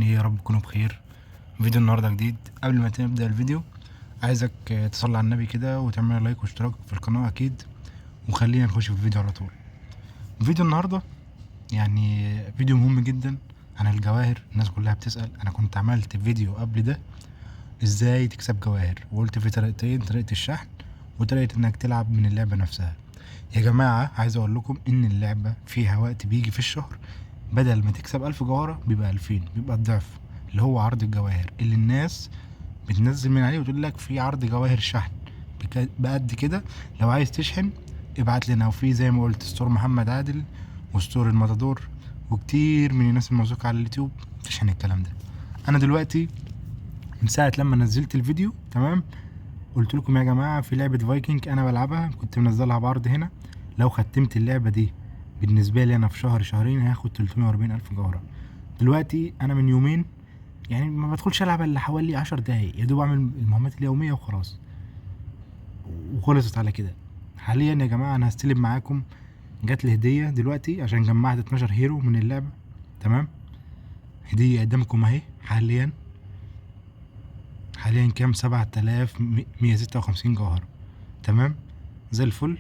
يا رب تكونوا بخير. فيديو النهارده جديد. قبل ما تبدا الفيديو عايزك تصلي على النبي كده وتعمل لايك واشتراك في القناه اكيد، وخلينا نخش في الفيديو على طول. فيديو النهارده يعني فيديو مهم جدا عن الجواهر. الناس كلها بتسال. انا كنت عملت فيديو قبل ده ازاي تكسب جواهر، وقلت في طريقتين: طريقه الشحن وطريقه انك تلعب من اللعبه نفسها. يا جماعه عايز اقول لكم ان اللعبه فيها وقت بيجي في الشهر بدل ما تكسب 1000 جوهرة بيبقى 2000، بيبقى الضعف، اللي هو عرض الجواهر اللي الناس بتنزل من عليه وتقول لك في عرض جواهر شحن بقد كده. لو عايز تشحن ابعت لنا. وفي زي ما قلت ستور محمد عادل وستور الماتادور وكتير من الناس الموثوقة على اليوتيوب تشحن الكلام ده. انا دلوقتي من ساعة لما نزلت الفيديو تمام قلت لكم يا جماعة في لعبة فايكنج انا بلعبها، كنت منزلها بعرض هنا. لو ختمت اللعبة دي بالنسبة لي انا في شهر شهرين هاخد 340 الف جوهرة. دلوقتي انا من يومين يعني ما بدخلش العب الا حوالي 10 دقايق يا دوب اعمل المهمات اليوميه وخلاص، وخلصت على كده. حاليا يا جماعه انا هستلم معاكم. جات لي هديه دلوقتي عشان جمعت 12 هيرو من اللعبه. تمام، هديه قدامكم اهي. حاليا كام؟ 7156 جوهره. تمام زي الفل.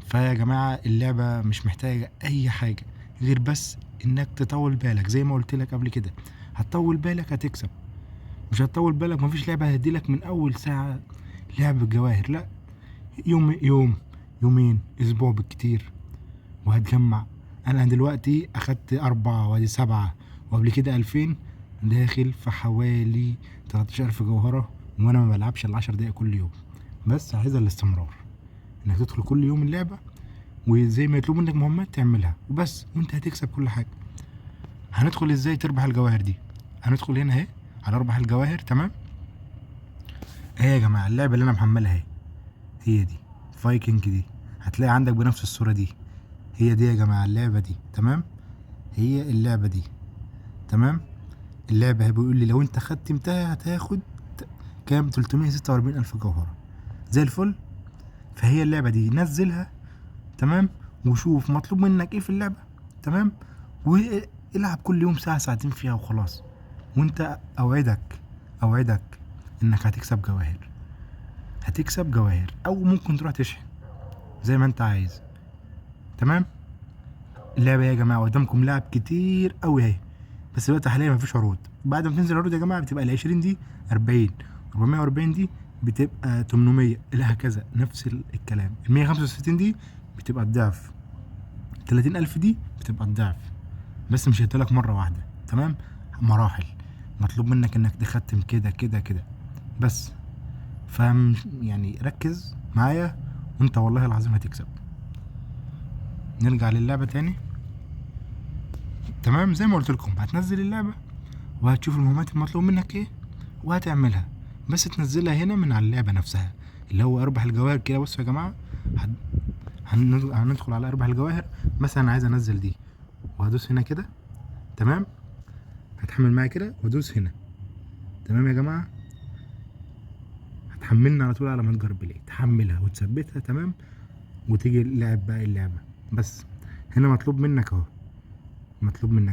فيا جماعه اللعبه مش محتاجه اي حاجه غير بس انك تطول بالك. زي ما قلت لك قبل كده، هتطول بالك هتكسب. مش هتطول بالك مفيش لعبه هتديلك من اول ساعه لعب الجواهر، لا. يوم يومين اسبوع بالكتير وهتجمع. انا دلوقتي اخدت 4 وادي 7 وقبل كده 2000، داخل في حوالي 13000 جوهرة. وانا ما بلعبش ال 10 دقايق كل يوم، بس عايزة الاستمرار، انك تدخل كل يوم اللعبة وزي ما يطلبوا منك مهمات تعملها وبس، وانت هتكسب كل حاجة. هندخل ازاي تربح الجواهر دي؟ هندخل هنا اهي على اربح الجواهر. تمام اهي يا جماعة اللعبة اللي انا محملها اهي، هي دي فايكنج دي. هتلاقي عندك بنفس الصورة دي. هي دي يا جماعة اللعبة دي. تمام، هي اللعبة دي. تمام، اللعبة هي بيقول لي لو انت ختمتها هتاخد كام؟ 346 ألف جوهرة. زي الفل. فهي اللعبة دي نزلها. تمام، وشوف مطلوب منك ايه في اللعبة. تمام، والعب كل يوم ساعة ساعتين فيها وخلاص. وانت اوعدك انك هتكسب جواهر. هتكسب جواهر او ممكن تروح تشحن زي ما انت عايز. تمام، اللعبة يا جماعة قدامكم لعب كتير قوي اهي، بس دلوقتي حاليا مفيش عروض. بعد ما تنزل عروض يا جماعة بتبقى ال 20 دي 40، 440 دي بتبقى 800، الى هكذا نفس الكلام. ال 165 دي بتبقى الضعف، 30000 دي بتبقى الضعف، بس مش هيديلك مرة واحدة. تمام، مراحل. مطلوب منك انك تختم كده كده كده بس. فاهم يعني؟ ركز معايا وانت والله العظيم هتكسب. نرجع للعبة تاني. تمام، زي ما قلت لكم هتنزل اللعبة وهتشوف المهمات المطلوب منك ايه وهتعملها، بس تنزلها هنا من على اللعبة نفسها اللي هو اربح الجواهر كده. بصوا يا جماعة، هندخل على اربح الجواهر. مثلا عايز انزل دي وهدوس هنا كده. تمام، هتحمل معايا كده وادوس هنا. تمام يا جماعة، هتحملنا على طول على متجر بلاي، تحملها وتثبتها. تمام، وتيجي لعب بقى اللعبة. بس هنا مطلوب منك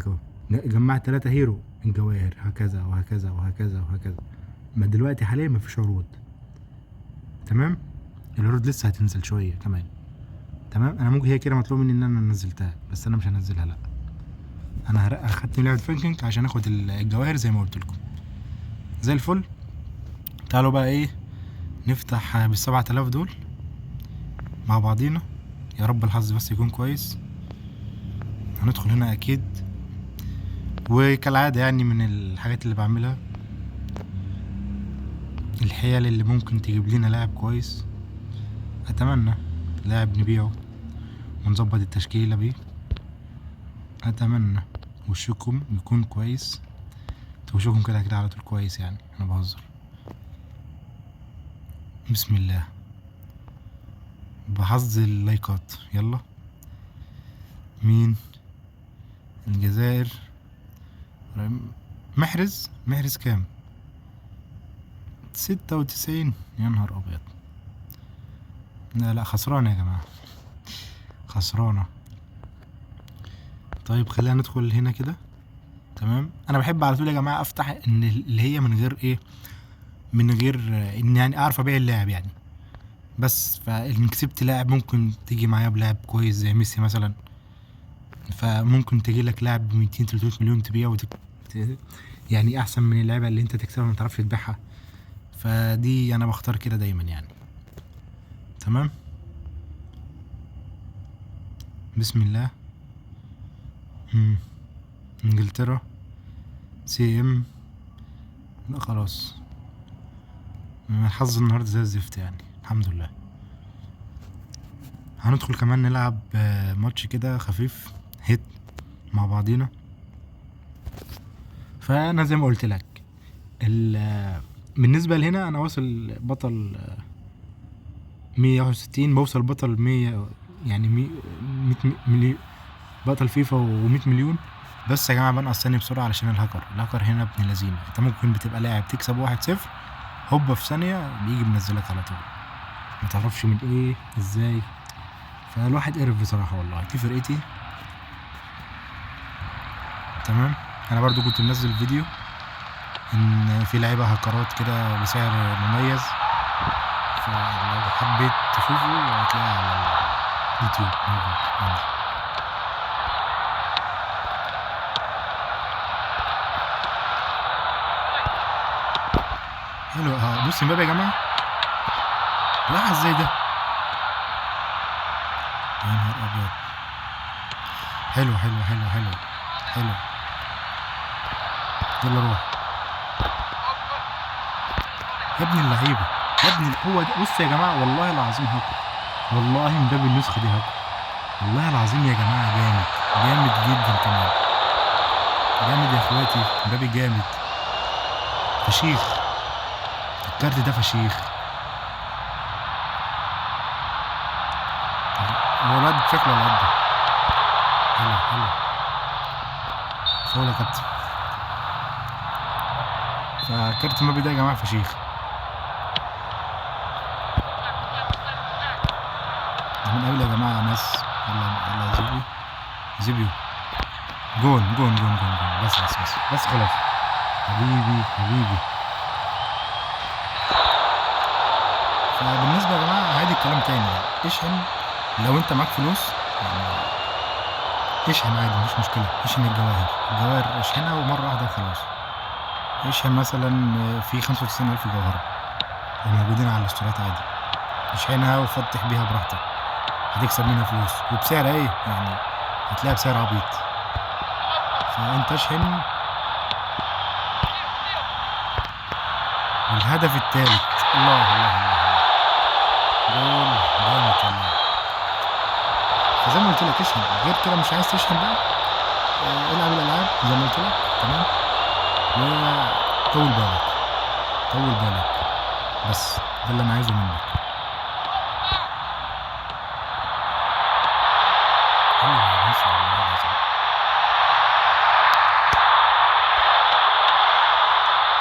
اهو جمعت 3 هيرو الجواهر، هكذا وهكذا وهكذا وهكذا. ما دلوقتي حاليا مفيش عروض. تمام، العروض لسه هتنزل شويه كمان. تمام، انا ممكن هي كده مطلوب مني ان انا نزلتها، بس انا مش هنزلها لا. انا اخدت لعبه فانكينج عشان اخد الجواهر زي ما قلت لكم. زي الفل. تعالوا بقى ايه، نفتح بال7000 دول مع بعضينا. يا رب الحظ بس يكون كويس. هندخل هنا اكيد، وكالعاده يعني من الحاجات اللي بعملها الحيل اللي ممكن تجيب لنا لاعب كويس. اتمنى لاعب نبيعه ونظبط التشكيلة بيه. اتمنى وشكم يكون كويس. وشكم كده كده على طول كويس، يعني انا بهزر. بسم الله، بحظ اللايكات. يلا، مين؟ الجزائر. محرز كام؟ 96. يا نهار ابيض. لا خسرانة يا جماعة، خسرانة. طيب خلينا ندخل هنا كده. تمام. انا بحب على طول يا جماعه افتح ان اللي هي من غير ايه، من غير ان يعني اعرف ابيع اللاعب يعني. بس فان كسبت لاعب ممكن تيجي معايا بلاعب كويس زي ميسي مثلا، فممكن تجي لك لاعب ب 200 300 مليون تبيعه يعني احسن من اللعبه اللي انت تكسبها ما تعرفش تبيعها. فدي انا بختار كده دايما يعني. تمام. بسم الله. انجلترا. سي ام. لا خلاص، الحظ النهارده زي الزفت يعني، الحمد لله. هندخل كمان نلعب ماتش كده خفيف هيت مع بعضينا. فانا زي ما قلت لك بالنسبه لهنا انا واصل بطل 161، بوصل بطل 100 يعني 100 مليون، بطل فيفا و100 مليون. بس يا جماعه بنقص ثانيه بسرعه علشان الهاكر هنا ابن لذينه. انت ممكن بتبقى لاعب تكسب 1-0 هوبا في ثانيه بيجي منزلك على طول، ما تعرفش من ايه ازاي. فالواحد قرف بصراحه والله. دي فرقتي. تمام. انا برضو كنت منزل فيديو ان في لعيبه هاكرات كده بسعر مميز، فلو حبيت تشوفه هتلاقيه على اليوتيوب موجود عندي. حلو. بص امبابي يا جماعه راح ازاي ده، يا نهار ابيض. حلو حلو حلو حلو حلو. يلا روح يا ابن اللعيبه يا ابن هو ده. بص يا جماعه والله العظيم هاكر، والله امبابي النسخه دي هاكر والله العظيم يا جماعه. جامد جامد جدا كمان، جامد يا اخواتي. امبابي جامد فشيخ، الكارت ده فشيخ. هو الواد شكله على قده. حلو حلو. فاول يا كابتن. فكارت امبابي ده يا جماعه فشيخ. بنقابل يا جماعه ناس. يلا زيبيو. جون. بس خلاص. حبيبي. فبالنسبه يا جماعه عادي الكلام تاني يعني. اشحن لو انت معاك فلوس يعني، اشحن عادي مفيش مشكله. اشحن الجواهر اشحنها ومره واحده وخلاص. اشحن مثلا في 95,000 جوهره وموجودين على الاستورات عادي. اشحنها وفتح بيها براحتك، هتكسب منها فلوس وبسعر ايه يعني، هتلاقيها بسعر عبيط. فانت اشحن. الهدف الثالث. الله جول جامد والله. فزي ما قلت لك اشحن، غير كده مش عايز تشحن بقى العب الالعاب زي ما قلت لك. تمام. وطول بالك بس ده اللي انا عايزه منك. حلو يا باشا والله العظيم.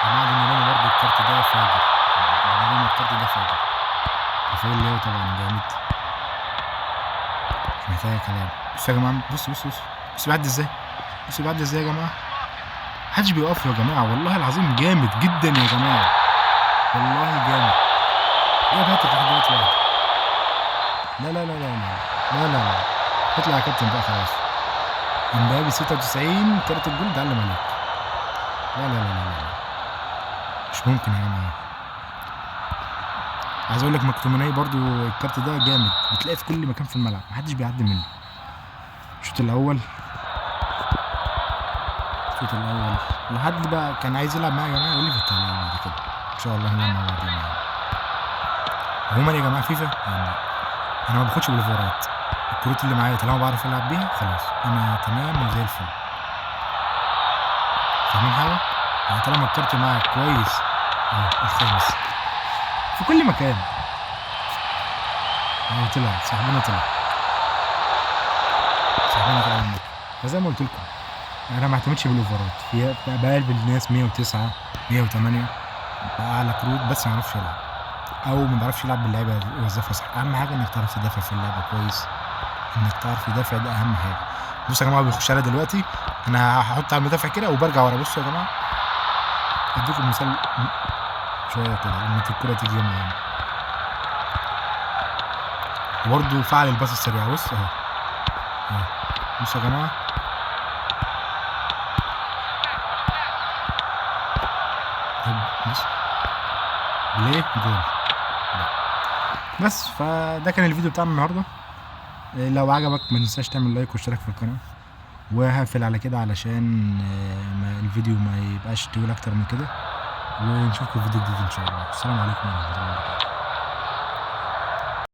جماعة دوناروما برضه الكارت ده فاجر، دوناروما الكارت ده فاجر. رافائيل ليو طبعا جامد، مش محتاجة كلام. بصوا يا جماعة، بصوا بيعدي ازاي يا جماعة. محدش بيقف له يا جماعة والله العظيم. جامد جدا يا جماعة والله جامد. جاب هاتريك لحد دلوقتي واحد. لا اطلع يا كابتن بقى خلاص. امبابي 96 كارت الجول ده علم عليك. لا مش ممكن يا جماعة. عايز اقول لك مكتوماني برضو الكارت ده جامد، بتلاقيه في كل مكان في الملعب، محدش بيعدي منه. الشوط الاول لحد بقى كان عايز يلعب معايا يا جماعه يقول لي في التهيئه بعد كده ان شاء الله هنلعب مع بعض يعني. عموما يا جماعه فيفا يعني انا ما باخدش بالاوفرات. الكروت اللي معايا طالما بعرف العب بيها خلاص انا تمام وزي الفل. فاهمين حاجه؟ يعني طالما الكارت معاك كويس اهو الخامس في كل مكان. اهو طلع صاحبنا منك. فزي ما قلت لكم انا ما اعتمدش بالاوفرات. في بقلب الناس 109 108 اعلى كروت بس ما يعرفش يلعب او ما بيعرفش يلعب باللعيبه يوظفها صح. اهم حاجه انك تعرف تدافع في اللعبه كويس، انك تعرف تدافع ده اهم حاجه. بصوا يا جماعه بيخش عليا دلوقتي انا هحط على المدافع كده وبرجع ورا. بصوا يا جماعه اديكم مثال شويه كده لما الكوره تيجي معانا، وبرده فعل الباص السريع. بص اهو اهو، بصوا يا جماعه بص ليه جول. بس فده كان الفيديو بتاعنا النهارده. لو عجبك ما تنساش تعمل لايك واشتراك في القناه، وهقفل على كده علشان الفيديو ما يبقاش طويل اكتر من كده، ونشوفكم في فيديو جديد ان شاء الله. السلام عليكم ورحمه الله وبركاته.